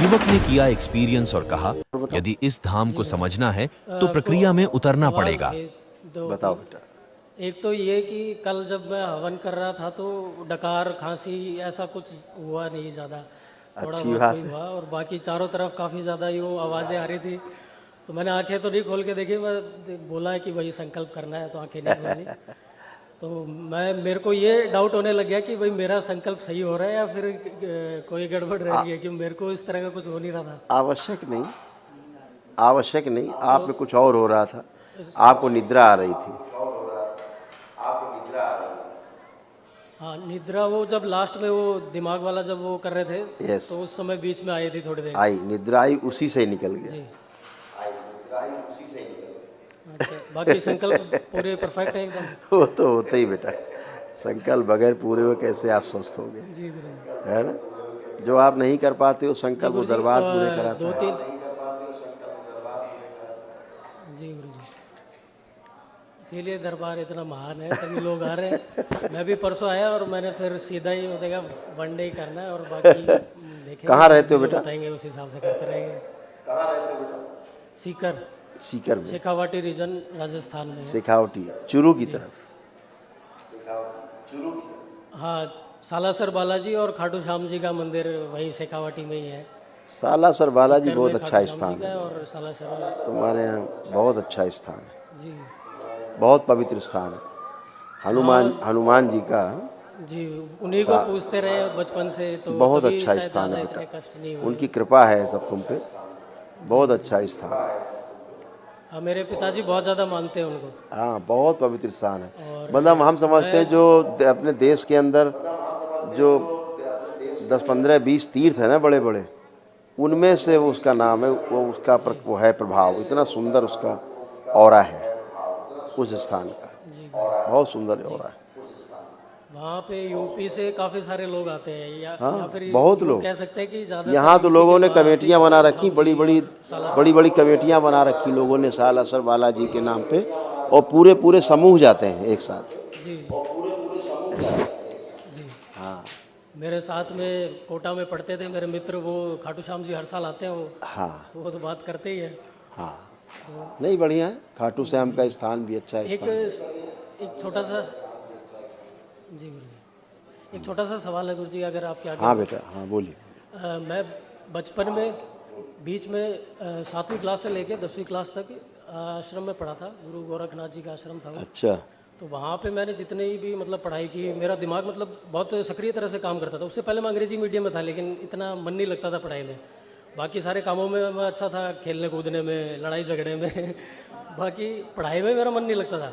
युवक ने किया एक्सपीरियंस और कहा, यदि इस धाम को समझना है तो प्रक्रिया में उतरना पड़ेगा। बताओ बेटा। एक तो ये कि कल जब मैं हवन कर रहा था तो डकार खांसी ऐसा कुछ हुआ नहीं ज़्यादा, थोड़ा अच्छी बहुत बात कोई है। हुआ, और बाकी चारों तरफ काफ़ी ज़्यादा यूँ आवाज़ें आ रही थी। तो मैंने आंखें तो नहीं खोल के देखी, मैं बोला है कि भाई संकल्प करना है तो आंखें नहीं खोलनी। तो मेरे को ये डाउट होने लग गया कि भाई मेरा संकल्प सही हो रहा है या फिर कोई गड़बड़ रह रही है, कि मेरे को इस तरह का कुछ हो नहीं रहा था। आवश्यक नहीं, आवश्यक नहीं, आप में कुछ और हो रहा था, आपको निद्रा आ रही थी। हाँ, निद्रा वो जब लास्ट में वो दिमाग वाला जब वो कर रहे थे यस, तो उस समय बीच में आई थी थोड़ी देर। आई निद्रा आई, उसी से निकल गया। जी। अच्छा, बाकी संकल्प पूरे परफेक्ट है एकदम। वो तो होता ही बेटा, संकल्प बगैर पूरे हुए कैसे आप स्वस्थ होगे, जी गुरु। है ना। जो आप नहीं कर पाते हो संकल्प वो दरबार पूरे कराता दो है। तीन जी गुरु जी, इसीलिए दरबार इतना महान है, सभी लोग आ रहे हैं। मैं भी परसों आया और मैंने फिर सीधा ही हो जाएगा, वन डे ही करना है, और बाकी देखेंगे कहाँ रहते हो जो बेटा? बताएंगे उस हिसाब से करते रहेंगे। सीकर, सीकर में, शेखावाटी रीजन राजस्थान में है। शेखावटी, चुरू की तरफ। हाँ, सालासर बालाजी और खाटू श्याम जी का मंदिर वहीं शेखावाटी में ही है। सालासर बालाजी सीकर बहुत में अच्छा खाटू श्याम स्थान जी का है, और सालासर। तुम्हारे यहाँ बहुत अच्छा स्थान है, जी बहुत पवित्र स्थान है। हनुमान जी का जी, उन्हीं को पूछते रहे बचपन से, तो बहुत कभी अच्छा शायद स्थान ज़्यादा है इतने बेटा, कष्ट नहीं हुए। उनकी कृपा है सब तुम पे, बहुत अच्छा स्थान है। हाँ, मेरे पिताजी बहुत ज़्यादा मानते हैं उनको। हाँ, बहुत पवित्र स्थान है। और मतलब हम समझते हैं जो अपने देश के अंदर जो 10, 15, 20 तीर्थ है ना बड़े बड़े, उनमें से उसका नाम है, वो उसका वो है प्रभाव, इतना सुंदर उसका ऑरा है उस स्थान का, जी बहुत सुंदर ऑरा है। वहाँ पे यूपी से काफ़ी सारे लोग आते हैं, या हाँ, फिर बहुत यूँ लोग। कह सकते हैं कि ज़्यादातर यहाँ तो यूपी लोगों के ने बाहर कमेटियाँ भी बना खाटू रखी, श्याम बड़ी जी बड़ी और सालासर। बड़ी बड़ी कमेटियाँ बना रखी लोगों ने सालासर बालाजी के नाम पे, और पूरे पूरे समूह जाते हैं एक साथ। जी जी, हाँ मेरे साथ में कोटा में पढ़ते थे मेरे मित्र, वो खाटू श्याम जी हर साल आते हैं वो, हाँ तो वो तो बात करते ही है। हाँ, नहीं बढ़िया है, खाटू श्याम का स्थान भी अच्छा एक स्थान है। एक छोटा सा, जी गुरु जी, एक छोटा सा सवाल है गुरु जी, अगर आपके आगे हाँ हो। बेटा, हाँ बोलिए। मैं बचपन में बीच में 7वीं क्लास से लेके 10वीं क्लास तक आश्रम में पढ़ा था, गुरु गोरखनाथ जी का आश्रम था वो। अच्छा, तो वहाँ पे मैंने जितनी भी मतलब पढ़ाई की, मेरा दिमाग मतलब बहुत सक्रिय तरह से काम करता था। उससे पहले मैं अंग्रेजी मीडियम में था, लेकिन इतना मन नहीं लगता था पढ़ाई में। बाकी सारे कामों में मैं अच्छा था, खेलने कूदने में, लड़ाई झगड़े में बाकी पढ़ाई में मेरा मन नहीं लगता था।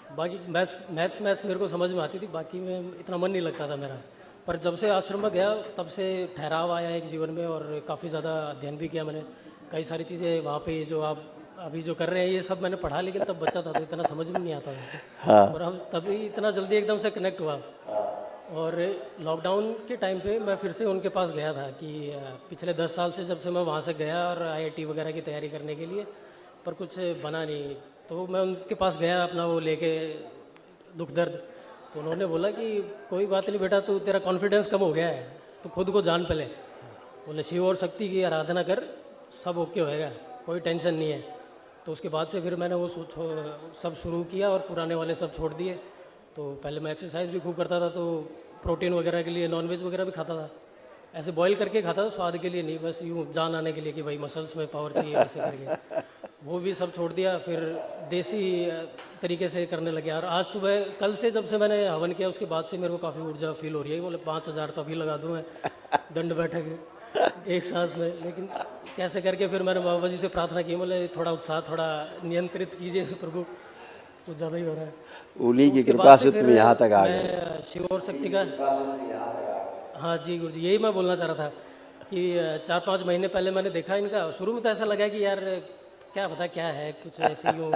बाकी मैथ्स मेरे को समझ में आती थी, बाकी में इतना मन नहीं लगता था मेरा। पर जब से आश्रम में गया तब से ठहराव आया एक जीवन में, और काफ़ी ज़्यादा अध्ययन भी किया मैंने। कई सारी चीज़ें वहाँ पे जो आप अभी जो कर रहे हैं ये सब मैंने पढ़ा, लेकिन तब बच्चा था तो इतना समझ में नहीं आता था। हाँ और अब तभी इतना जल्दी एकदम से कनेक्ट हुआ। और लॉकडाउन के टाइम पे मैं फिर से उनके पास गया था कि पिछले 10 साल से जब से मैं वहाँ से गया और आईआईटी वगैरह की तैयारी करने के लिए, पर कुछ बना नहीं। तो मैं उनके पास गया अपना वो लेके दुख दर्द। तो उन्होंने बोला कि कोई बात नहीं बेटा, तू तेरा कॉन्फिडेंस कम हो गया है, तो खुद को जान पहले। बोले शिव और शक्ति की आराधना कर, सब ओके होएगा, कोई टेंशन नहीं है। तो उसके बाद से फिर मैंने वो सब शुरू किया और पुराने वाले सब छोड़ दिए। तो पहले मैं एक्सरसाइज भी खूब करता था, तो प्रोटीन वगैरह के लिए नॉनवेज वगैरह भी खाता था। ऐसे बॉईल करके खाता था, स्वाद के लिए नहीं, बस यूँ जान आने के लिए कि भाई मसल्स में पावर चाहिए ऐसे करके। वो भी सब छोड़ दिया, फिर देसी तरीके से करने लगे। और आज सुबह कल से जब से मैंने हवन किया उसके बाद से मेरे को काफ़ी ऊर्जा फील हो रही है। बोले 5,000 तो अभी लगा दूँ मैं दंड बैठक एक सांस में। लेकिन कैसे करके फिर मैंने बाबा जी से प्रार्थना की, बोले थोड़ा उत्साह थोड़ा नियंत्रित कीजिए प्रभु, कुछ ज़्यादा ही हो रहा है। उन्हीं की उसके कृपा बाद से फिर तुम यहाँ तक आ गए। मैं शिव और शक्ति का, हाँ जी गुरु जी, यही मैं बोलना चाह रहा था कि 4-5 महीने पहले मैंने देखा इनका। शुरू में तो ऐसा लगा कि यार क्या पता क्या है, कुछ ऐसे ही हो,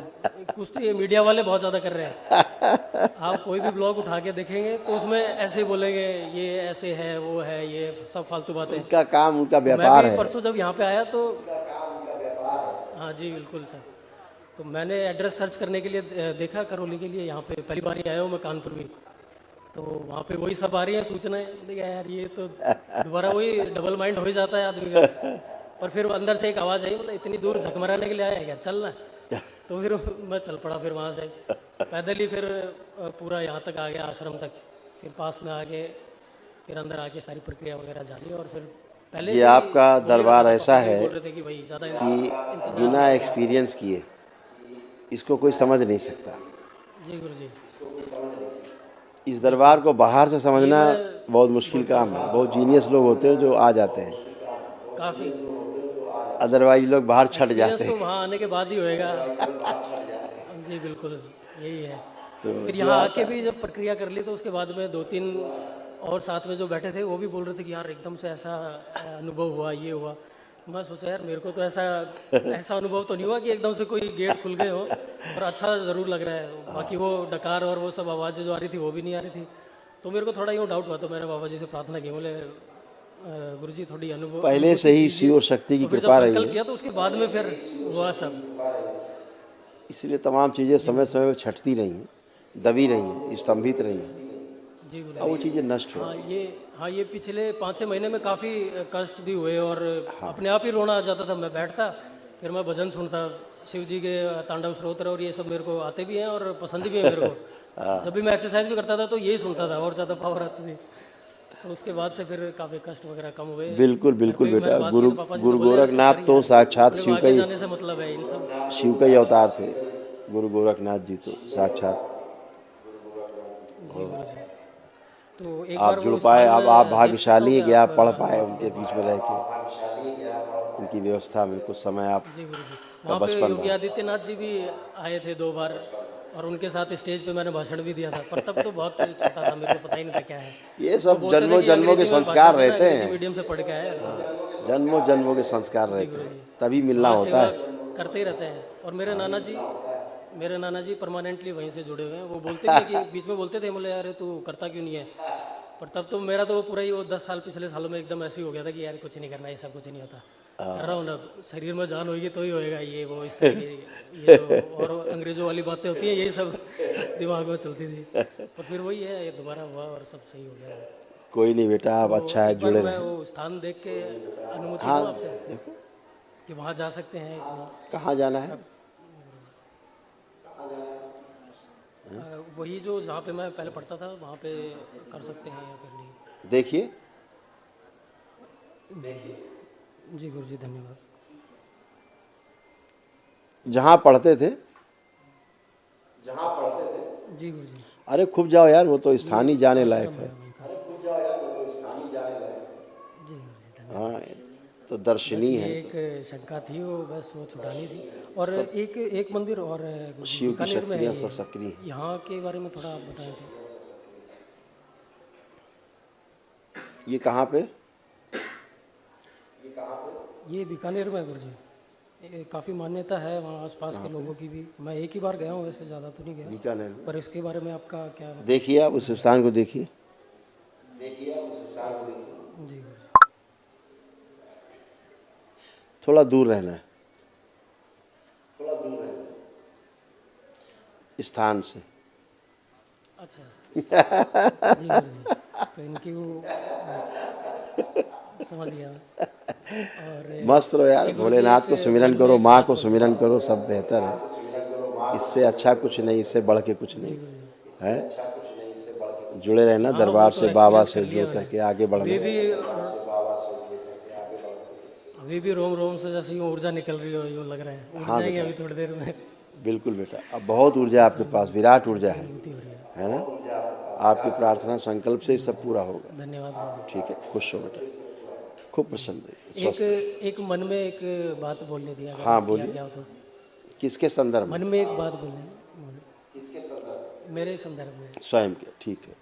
कुछ तो ये मीडिया वाले बहुत ज़्यादा कर रहे हैं। आप कोई भी ब्लॉग उठा के देखेंगे तो उसमें ऐसे ही बोलेंगे ये ऐसे है, वो है, ये सब फालतू बातें। उनका काम, उनका मैं व्यापार भी है। परसों जब यहाँ पे आया तो, हाँ जी बिल्कुल सर, तो मैंने एड्रेस सर्च करने के लिए देखा करौली के लिए, यहाँ पे पहली बार ही आया हूँ मैं कानपुर भी। तो वहाँ पे वही सब आ रही है सूचनाएं। देखा यार ये तो दोबारा वही डबल माइंड हो ही जाता है आदमी का। और फिर अंदर से एक आवाज़ आई, मतलब इतनी दूर झकमराने के लिए आया है क्या, चलना। तो फिर मैं चल पड़ा, फिर वहाँ से पैदल ही फिर पूरा यहाँ तक आ गया, आश्रम तक। फिर पास में आके फिर अंदर आके सारी प्रक्रिया वगैरह जानी। और फिर पहले ये से ही आपका बोल ही रहा दरबार था, ऐसा पापा भी है बोल रहे थे कि भाई ज़्यादा कि इंतजार बिना मत एक्सपीरियंस किए इसको कोई समझ नहीं सकता। करो। जी गुरु जी। इस दरबार को बाहर से यही समझना मैं बहुत मुश्किल काम है। बहुत जीनियस लोग होते हैं जो आ जाते हैं, काफ़ी अदरवाइज लोग बाहर छट एक्सपीरियंस जाते तो हैं। वहाँ आने के बाद ही होएगा। जी बिल्कुल, यही है। तो फिर जो यहाँ आता आके है भी जब प्रक्रिया कर ली तो उसके बाद में 2-3 और साथ में जो बैठे थे वो भी बोल रहे थे कि यार एकदम से ऐसा अनुभव हुआ, ये हुआ। मैं सोचा यार मेरे को तो ऐसा ऐसा अनुभव तो नहीं हुआ कि एकदम से कोई गेट खुल गए हो, पर अच्छा ज़रूर लग रहा है। बाकी वो डकार और वो सब आवाज़ें जो आ रही थी वो भी नहीं आ रही थी। तो मेरे को थोड़ा यूँ डाउट हुआ, तो मैंने बाबा जी से प्रार्थना की, बोले गुरु जी थोड़ी पहले से अनुभूति ही कीजिए। शिव और शक्ति की तो फिर जब कृपा रही संकल्प है, किया तो उसके बाद में फिर हुआ सब। इसलिए तमाम चीज़ें समय समय पर छटती रही हैं, दबी रही हैं, स्तंभित रही हैं, जी गुरु और वो जी। चीज़ें नष्ट हो हाँ गई। ये पिछले 5-6 महीने में काफ़ी कष्ट भी हुए और अपने आप ही रोना आ जाता था। मैं बैठता, फिर मैं भजन सुनता, शिव जी के तांडव स्तोत्र और ये सब मेरे को आते भी हैं और पसंद भी है मेरे को। जब भी मैं एक्सरसाइज भी करता था तो यही सुनता था और ज़्यादा पावर आती थी। तो उसके बाद से फिर काफ़ी कष्ट वगैरह कम हुए। बिल्कुल घर पे बिल्कुल भी मैंने बेटा, बात की गुरु तो पापा जी तो गुरु बोले यार कुछ कर गोरखनाथ ही तो यार, साक्षात अपने को आगे जाने से मतलब है इन सब। शिव का ही अवतार थे। गुरु गोरखनाथ जी तो साक्षात। जी गुरु जी। तो एक आप बार जुड़ वो पाए, स्थान अब आप मैं देख सकता हूँ भाग्यशाली हैं क्या कि आप? आप पढ़ पाए उनके बीच में रह के, उनकी व्यवस्था में कुछ समय आप जी गुरु जी। का वहाँ पे बचपन योगी रहा। आदित्यनाथ जी भी आए थे 2 बार और उनके साथ स्टेज पे मैंने भाषण भी दिया था, पर तब तो बहुत छोटा था, मेरे को पता ही नहीं था क्या है। ये वो सब बोलते थे जन्मों कि जन्मों के अंग्रेजी में भाषण संस्कार देना, रहते अंग्रेजी हैं। मीडियम से पढ़ के आए हैं। जन्मों जन्मों के संस्कार जी रहते गुरु हैं, जी। तभी मिलना वहाँ होता सेवा है। करते ही रहते हैं। और मेरे नाना जी परमानेंटली वहीं से जुड़े हुए हैं। वो बोलते भी हैं कि बीच में बोलते थे, बोले यार तू करता क्यों नहीं है, पर तब तो मेरा तो पूरा ही वो 10 साल पिछले सालों में एकदम ऐसे ही हो गया था कि यार कुछ नहीं करना, ये सब कुछ नहीं होता। कर रहा हूँ ना, शरीर में जान होगी तो ही होएगा, ये वो इस तरह की ये जो और अंग्रेजों वाली बातें होती हैं, यही सब दिमाग में चलती थी। पर फिर वही है, ये दोबारा हुआ और सब सही हो गया। कोई नहीं बेटा, आप तो अच्छा है, एक बार जुड़े मैं रहें। वो स्थान देख के अनुमति हाँ दूँ आपसे देखो, कि वहाँ जा सकते हैं कि नहीं? कहाँ जाना है? वही जो जहाँ पे मैं पहले पढ़ता था वहाँ पे कर सकते हैं या फिर नहीं? देखिए, जी गुरु जी धन्यवाद। जहाँ पढ़ते थे, जी गुरु जी। अरे खूब जाओ यार, वो तो स्थान ही जाने लायक आश्रम है। है वहीं का। जी गुरु जी धन्यवाद। हाँ, तो बस दर्शनीय ये है। एक शंका थी, वो बस वो छुड़ानी थी। और एक मंदिर और है गुरु जी, शिव की बीकानेर में है शक्तियाँ ये। सब सक्रिय हैं। यहाँ के बारे में थोड़ा आप बताएं तो। ये कहाँ पे? ये बीकानेर में है गुरु जी। काफ़ी मान्यता है वहाँ आसपास के लोगों की भी। मैं एक ही बार गया हूँ, वैसे ज़्यादा तो नहीं गया, बीकानेर में। पर इसके बारे में आपका क्या? देखिए, आप उस स्थान को देखिए। जी गुरु थोड़ा दूर रहना है स्थान से। अच्छा। जी गुरु जी। तो इनकी वो समझ गया। और मस्त रहो यार, ये गुरु जी भोलेनाथ को एक सुमिरन मन में करो, एक माँ बात को बोलनी सुमिरन थी। करो, सब बेहतर है। इससे अच्छा कुछ नहीं, इससे बढ़ के कुछ जी नहीं गुरु जी। है। जुड़े रहना हाँ वो दरबार तो से, बाबा एक्सपीरियंस से कर लिया जुड़ मैंने। करके आगे बढ़ना। अभी भी रोम रोम से जैसे यूँ ऊर्जा निकल रही हो, यूँ लग रहा है उड़ हाँ जाएंगे बेटा, अभी थोड़ी देर में। बिल्कुल बेटा, अब बहुत ऊर्जा आपके पास, विराट ऊर्जा अनुभूति हो रही है। है ना? आपकी प्रार्थना संकल्प से ही सब पूरा होगा। धन्यवाद गुरु ठीक है, खुश हो बेटा, खूब प्रसन्न रहिए, जी। एक स्वस्थ। एक मन में एक बात बोलनी थी, अगर हाँ आपकी बोलिए, आज्ञा हो तो। किसके संदर्भ में? मन में एक बात बोलनी, मेरे संदर्भ में। स्वयं के, ठीक है।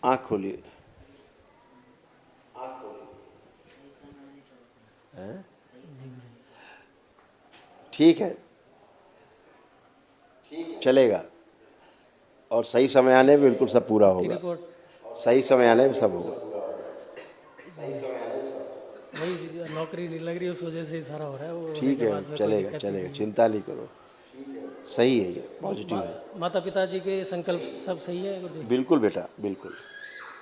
आँख खोलिए। हैं? ठीक है, चलेगा, और सही समय आने में बिल्कुल सब पूरा की होगा। रिपोर्ट। सही समय आने में सब होगा। नौकरी नहीं लग रही, उस वजह से ही सारा हो रहा है। वो होने ठीक के है, बाद में कोई चलेगा दिक्कत चलेगा, नहीं। चिंता नहीं करो, सही है, ये पॉजिटिव है। माता पिता जी के संकल्प सब सही है गुरुजी? बिल्कुल बेटा, बिल्कुल।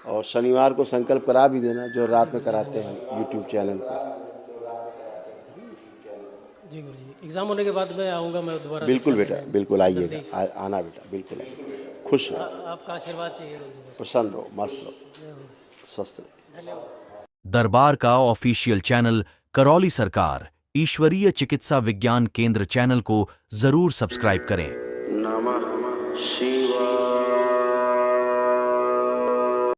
और शनिवार को संकल्प करा भी देना, जो रात में कराते हैं यूट्यूब चैनल पर। जी गुरुजी, एग्ज़ाम होने के बाद मैं आऊँगा, मैं दोबारा बिल्कुल शिक्षा बेटा, लेने। बिल्कुल आइएगा, आना बेटा, बिल्कुल आइए। खुश रहो, आपका आशीर्वाद चाहिए गुरुजी। प्रसन्न रहो, मस्त रहो, स्वस्थ रहो। धन्यवाद। दरबार का ऑफिशियल चैनल करौली सरकार ईश्वरीय चिकित्सा विज्ञान केंद्र चैनल को जरूर सब्सक्राइब करें। नमः शिवाय।